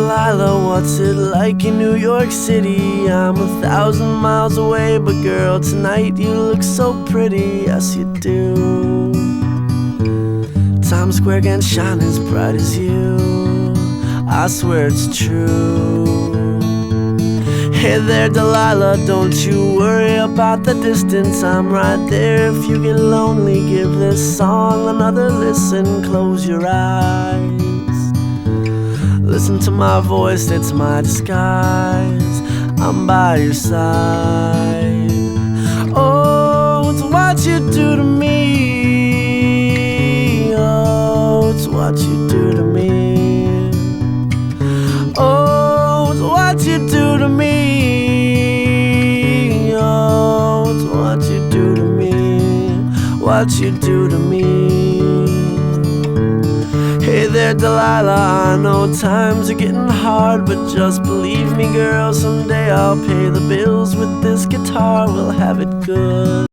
Delilah, what's it like in New York City? I'm 1,000 miles away, but girl, tonight you look so pretty, yes you do. Times Square can't shine as bright as you, I swear it's true. Hey there Delilah, don't you worry about the distance, I'm right there if you get lonely. Give this song another listen, close your eyes. Listen to my voice, it's my disguise, I'm by your side. Oh, it's what you do to me. Oh, it's what you do to me. Oh, it's what you do to me. Oh, it's what you do to me. What you do to me. Hey there Delilah, I know times are getting hard, but just believe me girl, someday I'll pay the bills with this guitar, we'll have it good.